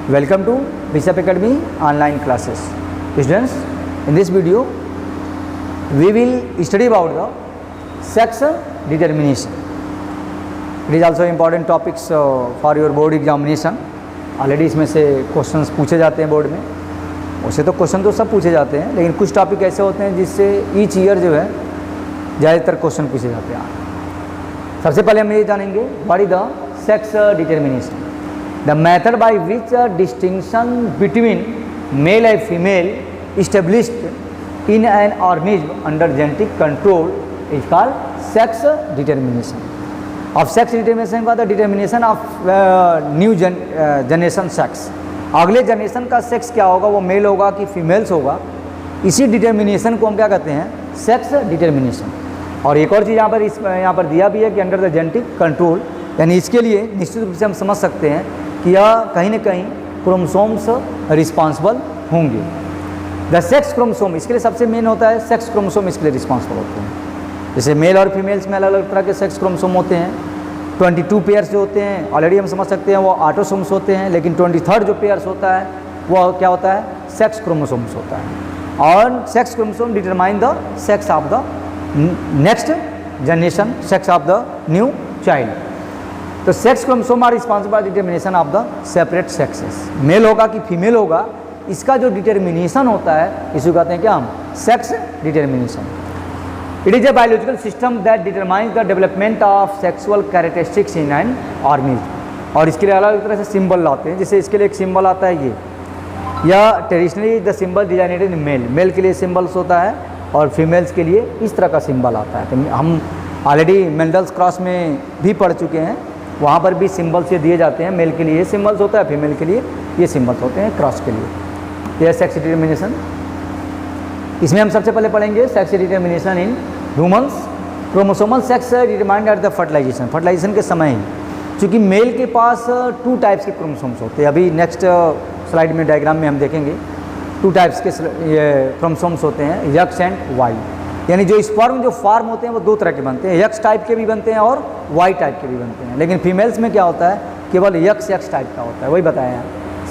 Welcome to Bishop Academy online classes. Students, in this video we will study about the sex determination. It is also important topics for your board examination. Already इसमें से questions पूछे जाते हैं board में. वैसे तो question तो सब पूछे जाते हैं, लेकिन कुछ टॉपिक ऐसे होते हैं जिससे ईच ईयर जो है ज़्यादातर क्वेश्चन पूछे जाते हैं. सबसे पहले हम ये जानेंगे what is the sex determination. The method by which a distinction between male and female established in an organism under genetic control is called sex determination. Of sex determination का the determination of new generation sex. अगले generation का sex क्या होगा, वो mail होगा कि females होगा, इसी डिटर्मिनेशन को हम क्या कहते हैं, सेक्स डिटर्मिनेशन. और एक और चीज़ यहाँ पर दिया भी है कि अंडर द जेनेटिक कंट्रोल, यानी इसके लिए निश्चित रूप से हम समझ सकते हैं कि यह कहीं ना कहीं क्रोमोसोम्स रिस्पॉन्सिबल होंगे. द सेक्स क्रोमोसोम इसके लिए सबसे मेन होता है, सेक्स क्रोमोसोम इसके लिए रिस्पॉन्सिबल होते हैं. जैसे मेल और फीमेल्स में अलग अलग तरह के सेक्स क्रोमोसोम होते हैं. 22 पेयर्स जो होते हैं ऑलरेडी हम समझ सकते हैं वो ऑटोसोम्स होते हैं, लेकिन 23rd जो पेयर्स होता है वो क्या होता है, सेक्स क्रोमोसोम्स होता है. और sex chromosome determine the sex of the next generation, sex of the new child. तो sex chromosome are responsible determination of the separate sexes. Male होगा कि फीमेल होगा, इसका जो डिटर्मिनेशन होता है इसको कहते हैं क्या हम, sex determination. It is a biological system that determines the development of sexual characteristics in an organism. और इसके लिए अलग अलग तरह से सिंबल लाते हैं. जैसे इसके लिए एक सिंबल आता है ये, या traditionally the symbol designated in male, male के लिए सिंबल्स होता है और फीमेल्स के लिए इस तरह का सिंबल आता है. तो हम ऑलरेडी मेंडल्स क्रॉस में भी पढ़ चुके हैं, वहाँ पर भी सिंबल्स ये दिए जाते हैं. मेल के लिए ये सिंबल्स होता है, फीमेल के लिए ये सिंबल्स होते हैं क्रॉस के लिए. यह सेक्स डिटर्मिनेशन. इसमें हम सबसे पहले पढ़ेंगे sex determination in humans. Chromosomal sex determined at the fertilization, fertilization के समय ही, क्योंकि मेल के पास 2 टाइप्स के क्रोमोसोम्स होते हैं. अभी नेक्स्ट स्लाइड में डायग्राम में हम देखेंगे 2 टाइप्स के ये क्रोमोसोम्स होते हैं, यक्स एंड वाई. यानी जो स्पर्म जो फॉर्म होते हैं वो 2 तरह के बनते हैं, यक्स टाइप के भी बनते हैं और वाई टाइप के भी बनते हैं. लेकिन फीमेल्स में क्या होता है, केवल यक्स टाइप का होता है. वही बताया है.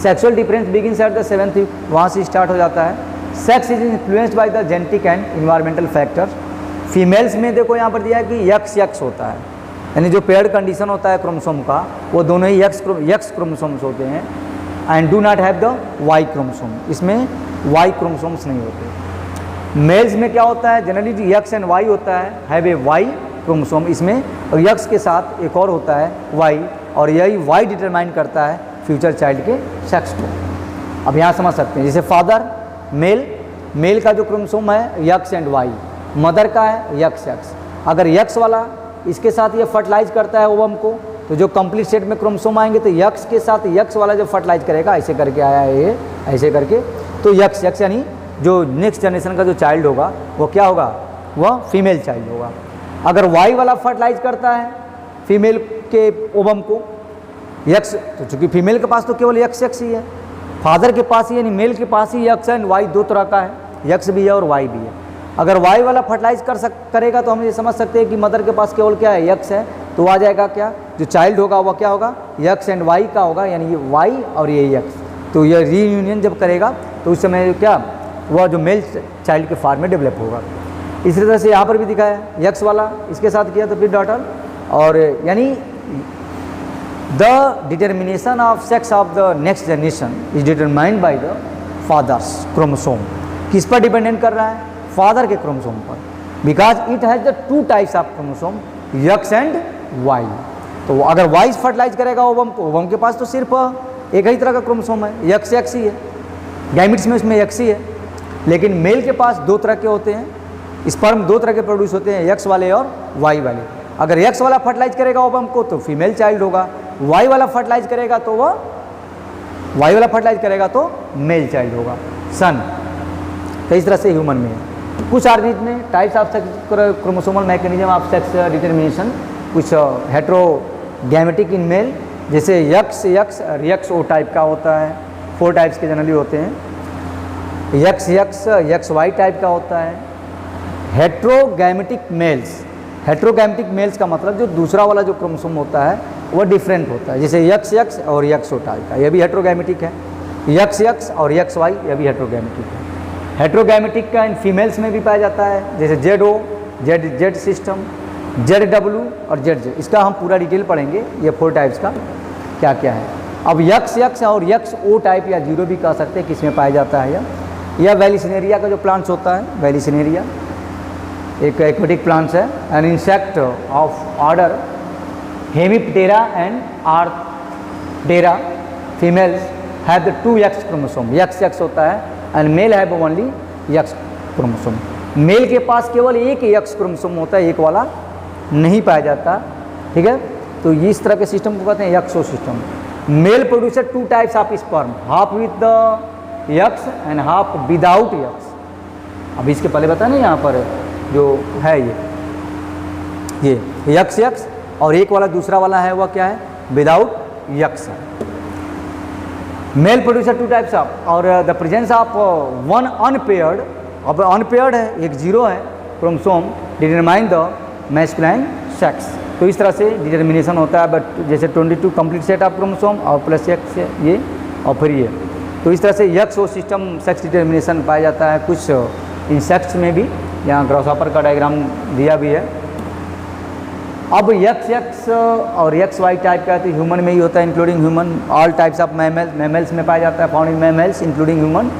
Sexual difference begins at the 7th week, वहाँ से स्टार्ट हो जाता है. Sex is influenced by the genetic and environmental factor. Females में देखो यहाँ पर दिया है कि यक्स होता है, यानी जो पेयर्ड कंडीशन होता है क्रोमोसोम का वो दोनों ही यक्स क्रोमोसोम्स होते हैं. And do not have the Y chromosome, इसमें वाई क्रोमोसोम्स नहीं होते. मेल्स में क्या होता है, जनरली यक्स एंड वाई होता है, हैव ए वाई क्रोमोसोम इसमें, और यक्स के साथ एक और होता है वाई, और यही वाई डिटरमाइन करता है फ्यूचर चाइल्ड के सेक्स को. अब यहाँ समझ सकते हैं, जैसे फादर मेल का जो क्रोमोसोम है यक्स एंड वाई, मदर का है यक्स. अगर यक्स वाला इसके साथ ये फर्टिलाइज करता है ओवम को, तो जो कंप्लीट सेट में क्रोमोसोम आएंगे तो यक्स के साथ यक्स वाला जो फर्टिलाइज करेगा, ऐसे करके आया है ये, ऐसे करके, तो यक्स यानी जो नेक्स्ट जनरेशन का जो चाइल्ड होगा वो क्या होगा, वह फीमेल चाइल्ड होगा. अगर वाई वाला फर्टिलाइज करता है फीमेल के ओवम को यक्स, तो चूँकि फीमेल के पास तो केवल यक्स ही है, फादर के पास ही यानी मेल के पास ही यक्स एंड वाई 2 तरह का है, यक्स भी है और वाई भी है. अगर वाई वाला फर्टिलाइज करेगा तो हम ये समझ सकते हैं कि मदर के पास केवल क्या है, यक्स है, तो आ जाएगा क्या, जो चाइल्ड होगा वह क्या होगा, यक्स एंड वाई का होगा, यानी ये वाई और ये यक्स. तो ये रीयूनियन जब करेगा तो उस समय क्या, वह जो मेल चाइल्ड के फॉर्म में डेवलप होगा. इसी तरह से यहाँ पर भी दिखाया यक्स वाला इसके साथ किया तो फिर डॉटर. और यानी the determination of sex of the next generation is determined by the father's chromosome. किस पर डिपेंडेंट कर रहा है, फादर के क्रोमोसोम पर, because it has the 2 types of chromosome, X and Y. तो अगर वाई फर्टिलाइज करेगा ओवम को, ओवम के पास तो सिर्फ एक ही तरह का क्रोमोसोम है, यक्स ही है, गैमिट्स में उसमें यक्स ही है. लेकिन मेल के पास 2 तरह के होते हैं, स्पर्म 2 तरह के प्रोड्यूस होते हैं, यक्स वाले और वाई वाले. अगर यक्स वाला फर्टिलाइज करेगा ओवम को तो फीमेल चाइल्ड होगा, वाई वाला फर्टिलाइज करेगा तो मेल चाइल्ड होगा, सन. तो इस तरह से ह्यूमन में है. कुछ ऑर्गेनिज्म में types of sex chromosomal mechanism of sex determination, कुछ हेट्रोगैमेटिक इन मेल, जैसे यक्स ओ टाइप का होता है, 4 टाइप्स के जनरली होते हैं. यक्स वाई टाइप का होता है. हेट्रोगैमेटिक मेल्स का मतलब जो दूसरा वाला जो क्रोमोसोम होता है वो डिफरेंट होता है। जैसे यक्स यक्स और यक्स ओ टाइप का, यह भी हेट्रोगैमेटिक है। यक्स यक्स और यक्स वाई, यह भी हेट्रोगैमेटिक है। हेट्रोगैमेटिक का इन फीमेल्स में भी पाया जाता है, जैसे Z O, Z Z system, Z W और जेड जेड। इसका हम पूरा डिटेल पढ़ेंगे, ये 4 टाइप्स का क्या क्या है। अब यक्स यक्स और यक्स ओ टाइप या जीरो भी कह सकते हैं, किसमें पाया जाता है यह वेलिसिनेरिया का जो प्लांट्स होता है, वेलिसिनेरिया एक एक्वेटिक प्लांट्स है। An insect of order Hemiptera and Arthdera, females have the 2 X chromosome, X X होता है, and male have only X chromosome. Male के पास केवल एक एक्स क्रोमोसोम होता है, एक वाला नहीं पाया जाता, ठीक है। तो इस तरह के सिस्टम को कहते हैं XO system. Male producer 2 types of sperm, half with the X and half without X. अब इसके पहले बताया ना, यहाँ पर जो है ये एक्स एक्स, और एक वाला दूसरा वाला है वह क्या है, विदाउट एक्स है। मेल प्रोड्यूसर 2 टाइप्स ऑफ, और द प्रेजेंस ऑफ 1 अनपेयर्ड, अब अनपेयर्ड है, एक जीरो है chromosome, determine the masculine sex. तो इस तरह से डिटर्मिनेशन होता है। बट जैसे 22 कंप्लीट सेट ऑफ क्रोमोसोम और प्लस एक्स ये और फिर ये, तो इस तरह से यक्स ओ सिस्टम सेक्स डिटर्मिनेशन पाया जाता है। कुछ इंसेक्ट्स में भी, यहाँ ग्रासहॉपर का डायग्राम दिया भी है। अब यक्स यक्स और यक्स वाई टाइप का तो ह्यूमन में ही होता है, including human. All types of mammals में पाया जाता है, found in mammals including human.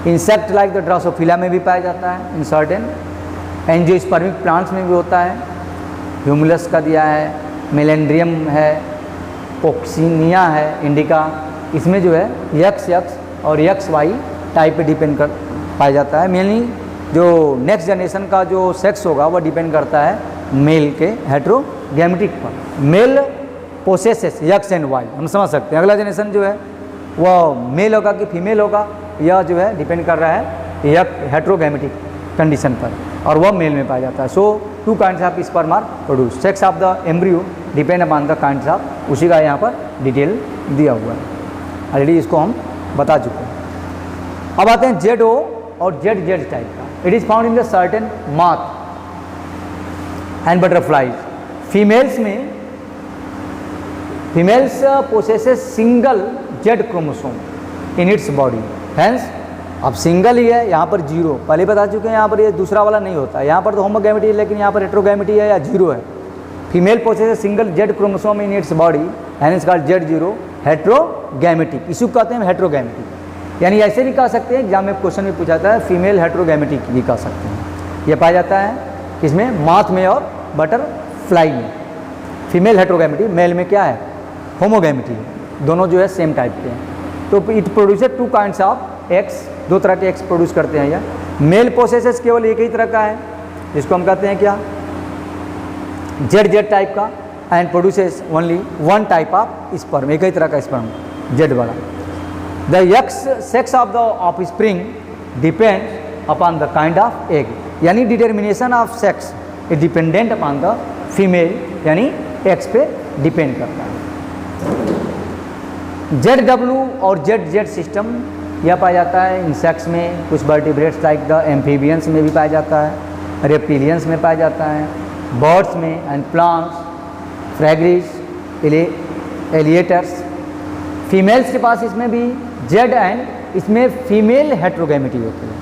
Insect like the Drosophila में भी पाया जाता है, इन सर्टेन। एंजियोस्पर्मिक प्लांट्स में भी होता है, ह्यूमुलस का दिया है, मेलेंड्रियम है, पोक्सिनिया है, इंडिका, इसमें जो है यक्स यक्स और यक्स वाई टाइप पे डिपेंड कर पाया जाता है। मेनली जो नेक्स्ट जनरेशन का जो सेक्स होगा वह डिपेंड करता है मेल के हेट्रोगैमेटिक पर। Male possesses X and Y, हम समझ सकते हैं। अगला जनरेशन जो है वह मेल होगा कि फीमेल होगा, यह जो है डिपेंड कर रहा है हेट्रोगैमेटिक कंडीशन पर, और वह मेल में पाया जाता है। So 2 kinds of sperm are produce, sex of the embryo depend upon the kinds of, उसी का यहाँ पर डिटेल दिया हुआ है, ऑलरेडी इसको हम बता चुके हैं। अब आते हैं जेड ओ और जेड जेड टाइप का। It is found in the certain moth and butterflies. Females में, females possesses single Z chromosome in its body, hence अब सिंगल ही है, यहाँ पर जीरो, पहले बता चुके हैं। यहाँ पर ये दूसरा वाला नहीं होता, यहाँ पर तो होमोगैमेटी है, लेकिन यहाँ पर हेट्रोगैमेटी है या जीरो है। Female possesses single Z chromosome in its body, hence called Z zero heterogametic. इसको कहते हैं हेट्रोगैमेटिक। यानी ऐसे भी कह सकते हैं, एग्जाम में क्वेश्चन में पूछा जाता है, फीमेल हेट्रोगैमेटिक भी कह सकते हैं। यह पाया जाता है किसमें, मॉथ में और बटरफ्लाई में। फीमेल हेट्रोगैमेटी, मेल में क्या है, होमोगैमेटी, दोनों जो है सेम टाइप के हैं। तो it producer 2 kinds of x, 2 तरह के एक्स प्रोड्यूस करते हैं। यह मेल पोसेसेस केवल एक ही तरह का है, जिसको हम कहते हैं क्या, जेड जेड टाइप का, and produces only 1 type of sperm, एक ही तरह का स्पर्म, जेड वाला। द यक्स sex of the offspring depends upon the kind of egg, यानी determination of sex is dependent upon the female, यानी एक्स पे डिपेंड करता है। जेड डब्ल्यू और जेड जेड सिस्टम यह पाया जाता है इंसेक्ट्स में, कुछ वर्टिब्रेट्स लाइक द एम्फीबियंस में भी पाया जाता है, रेप्टिलियंस में पाया जाता है, बर्ड्स में, एंड प्लांट्स, फ्रैग्रीज, एलिएटर्स। फीमेल्स के पास इसमें भी जेड एंड इसमें फीमेल हेट्रोगैमेटी होती है,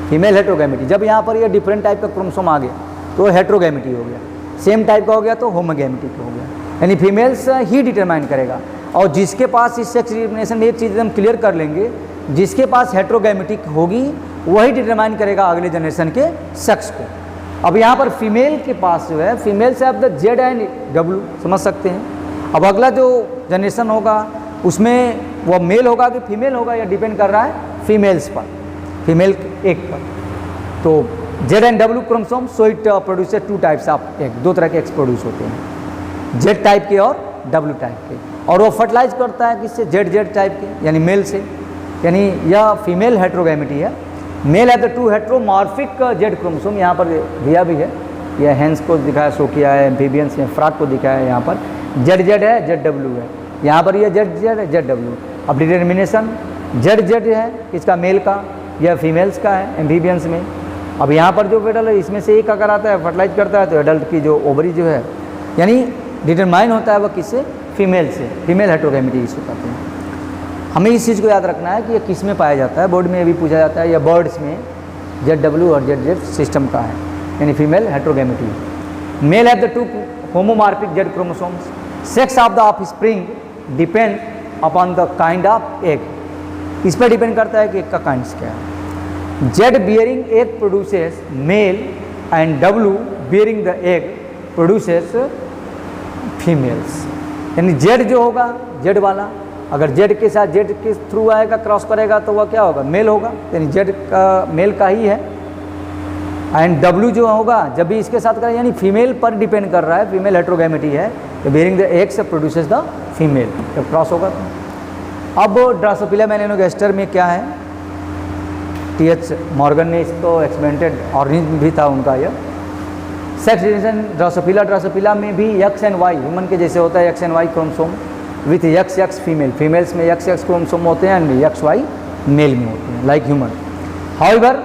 फीमेल हेट्रोगैमेटी। जब यहाँ पर ये डिफरेंट टाइप का क्रोमोसोम आ गया तो हेट्रोगैमेटी हो गया, सेम टाइप का हो गया तो होमोगैमेटिक हो गया, यानी फीमेल्स ही डिटरमाइन करेगा। और जिसके पास इस सेक्स डिटरमिनेशन, एक चीज़ हम क्लियर कर लेंगे, जिसके पास हेट्रोगैमेटिक होगी वही डिटरमाइन करेगा अगले जनरेशन के सेक्स को। अब यहाँ पर फीमेल के पास जो है, फीमेल से आप द जेड एंड डब्ल्यू समझ सकते हैं। अब अगला जो जनरेशन होगा उसमें वह मेल होगा कि फीमेल होगा, यह डिपेंड कर रहा है फीमेल्स पर, फीमेल एक पर। तो Z and W chromosome, so it producer 2 types of egg, 2 तरह के एक्स प्रोड्यूस होते हैं, जेड टाइप के और डब्ल्यू टाइप के। और वो फर्टिलाइज करता है किससे, जेड जेड टाइप के, यानी मेल से, यानी यह फीमेल हेट्रोगैमेटी है। मेल है द 2 हेट्रोमॉर्फिक जेड क्रोमोसोम, यहाँ पर दिया भी है, यह हैंस को दिखाया, शो किया है, एम्फीबियंस में फ्रॉग को दिखाया है, यहाँ पर जेड जेड है, जेड डब्ल्यू है, यहाँ पर यह जेड जेड है, जेड डब्ल्यू। अब डिटर्मिनेशन जेड जेड है इसका मेल का, यह फीमेल्स का है एम्फीबियंस में। अब यहाँ पर जो फेटल है इसमें से एक अगर आता है फर्टिलाइज करता है तो एडल्ट की जो ओवरी जो है, यानी डिटरमाइन होता है वह किससे, फीमेल से, फीमेल हेट्रोगैमेटी इसको कहते हैं। हमें इस चीज़ को याद रखना है कि ये किस में पाया जाता है, बोर्ड में ये भी पूछा जाता है, या बर्ड्स में ZW और ZZ सिस्टम का है, यानी female heterogamety. Male have the 2 homomorphic Z chromosomes, sex of the offspring depend upon the kind of egg. इस पर डिपेंड करता है कि एग का काइंड्स क्या है। Z bearing egg produces male and W bearing the egg produces females. यानी Z जो होगा, Z वाला अगर Z के साथ Z के थ्रू आएगा, क्रॉस करेगा तो वह क्या होगा, मेल होगा, यानी Z का मेल का ही है। एंड W जो होगा जब भी इसके साथ करेगा, यानी फीमेल पर डिपेंड कर रहा है, फीमेल हेट्रोगैमेटी है, तो bearing the eggs produces the female, जब क्रॉस होगा तो। अब ड्रोसोफिला मेलानोगास्टर में क्या है, TH मॉर्गन ने इसको एक्सपेरिमेंटेड ऑर्गेनिज्म भी था उनका यह। सेक्स डिवीजन ड्रोसोफिला में भी X एंड Y ह्यूमन के जैसे होता है, X and Y chromosome with XX female, females में XX क्रोमोसोम होते हैं एंड XY मेल में होते हैं, like human. However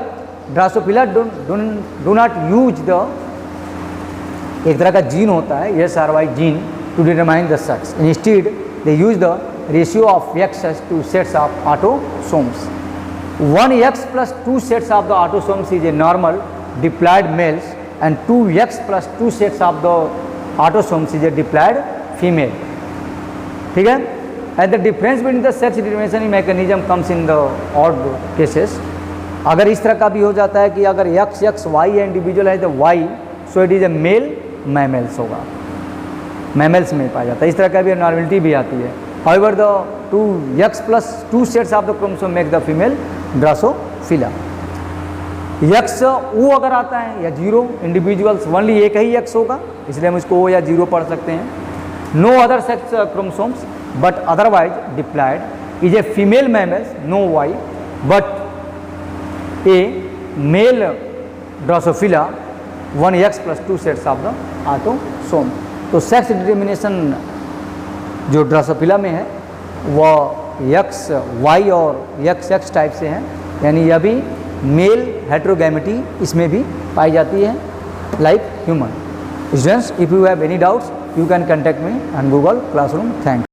drosophila do not use the, एक तरह का जीन होता है SRY gene to determine the sex, instead they use the ratio of X to sets of autosomes. 1X plus 2 sets of the autosomes is a normal diploid males and 2X plus 2 sets of the autosomes is a diploid female. ठीक है। And the difference between the sex determination mechanism comes in the odd cases. अगर इस तरह का भी हो जाता है कि अगर XY इंडिविजुअल है तो Y, so it is a male mammals होगा, मैमल्स में पाया जाता है। इस तरह का भी नॉर्मलिटी भी आती है। However the 2X plus 2 sets of the chromosome make the female Drosophila. X O अगर आता है या 0 इंडिविजुअल्स, ओनली एक ही X होगा, इसलिए हम इसको O या 0 पढ़ सकते हैं। No other sex chromosomes but otherwise diploid is a female mammals, no Y but a male drosophila 1X plus 2 sets of the autosome. तो सेक्स डिटरमिनेशन जो ड्रोसोफिला में है वह X, Y और XX टाइप से हैं, यानी यह भी मेल हेट्रोगैमेटी इसमें भी पाई जाती है, like human. Students, if you have any doubts you can contact me on Google Classroom. Thanks.